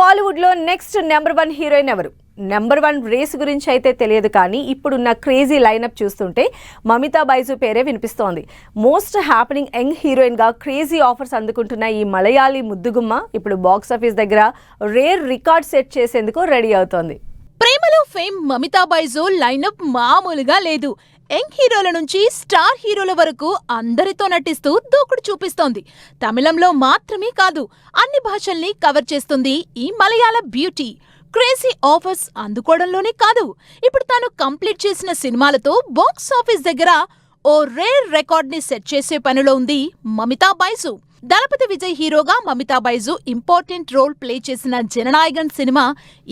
కాలీవుడ్ లో next number 1 heroine ఎవరు? Number 1 race గురించి అయితే తెలియదు, కానీ ఇప్పుడున్న క్రేజీ లైనప్ చూస్తుంటే మమితా బైజు పేరే వినిపిస్తోంది. మోస్ట్ హ్యాపెనింగ్ యంగ్ హీరోయిన్ గా క్రేజీ ఆఫర్స్ అందుకుంటున్న ఈ మలయాళీ ముద్దుగుమ్మ ఇప్పుడు బాక్స్ ఆఫీస్ దగ్గర రేర్ రికార్డ్ సెట్ చేసేందుకు రెడీ అవుతోంది. ప్రేమలో ఫేమ్ మమితా బైజు లైనప్ మామూలుగా లేదు. యంగ్ హీరోల నుంచి స్టార్ హీరోల వరకు అందరితో నటిస్తూ దూకుడు చూపిస్తోంది. తమిళంలో మాత్రమే కాదు, అన్ని భాషల్ని కవర్ చేస్తుంది ఈ మలయాళ బ్యూటీ. క్రేజీ ఆఫర్స్ అందుకోవడంలోనే కాదు, ఇప్పుడు తాను కంప్లీట్ చేసిన సినిమాలతో బాక్స్ ఆఫీస్ దగ్గర ఓ రేర్ రికార్డ్ ని సెట్ చేసే పనిలో ఉంది మమితా బైజు. దళపతి విజయ్ హీరోగా Mamitha Baiju important role play చేసిన జననాయగన్ సినిమా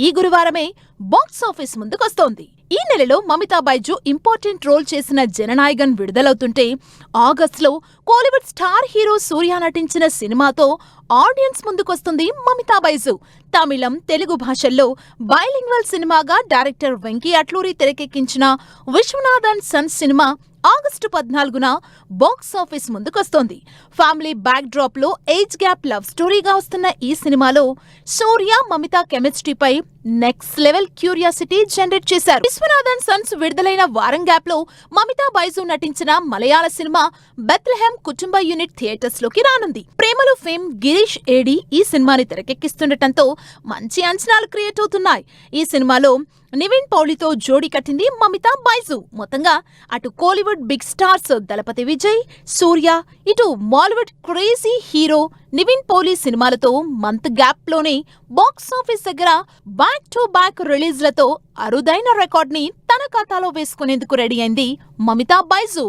ఈ గురువారమే బాక్స్ ఆఫీస్ ముందుకొస్తోంది. ఈ నెలలో మమితా బైజు ఇంపార్టెంట్ రోల్ చేసిన జననాయగన్ విడుదలవుతుంటే, ఆగస్టులో కోలీవుడ్ స్టార్ హీరో సూర్య నటించిన సినిమాతో ఆడియన్స్ ముందుకొస్తుంది మమితా బైజు. తమిళం, తెలుగు భాషల్లో బైలింగ్వల్ సినిమాగా డైరెక్టర్ వెంకీ అట్లూరి తెరకెక్కించిన Vishwanath and sons cinema August 14న బాక్స్ ఆఫీస్ ముందుకొస్తోంది. ఫ్యామిలీ బ్యాక్ డ్రాప్ లో ఏజ్ గ్యాప్ లవ్ స్టోరీగా వస్తున్న ఈ సినిమాలో సూర్య, మమితా కెమిస్ట్రీపై నెక్స్ట్ లెవెల్ క్యూరియాసిటీ జనరేట్ చేశారు. విశ్వనాథ్ అండ్ సన్స్ విడుదలైన వారం గ్యాప్ లో మమితా బైజు నటించిన మలయాళ సినిమా బెత్లెహెమ్ కుటుంబ యూనిట్ థియేటర్స్ లోకి రానుంది. ప్రేమలో ఫేమ్ గిరీష్ ఏడి ఈ సినిమాని తెరకెక్కిస్తుండటంతో మంచి అంచనాలు క్రియేట్ అవుతున్నాయి. ఈ సినిమాలో నివిన్ పౌలితో జోడీ కట్టింది మమితా బైజు. మొత్తంగా అటు కోలీవుడ్ బిగ్ స్టార్స్ దళపతి విజయ్, సూర్య, ఇటు మాలీవుడ్ క్రేజీ హీరో నివిన్ పౌలి సినిమాలతో మంత్ గ్యాప్ లోనే బాక్స్ ఆఫీస్ దగ్గర బ్యాక్ టు బ్యాక్ రిలీజ్లతో అరుదైన రికార్డ్ ని తన ఖాతాలో వేసుకునేందుకు రెడీ అయింది మమితా బైజు.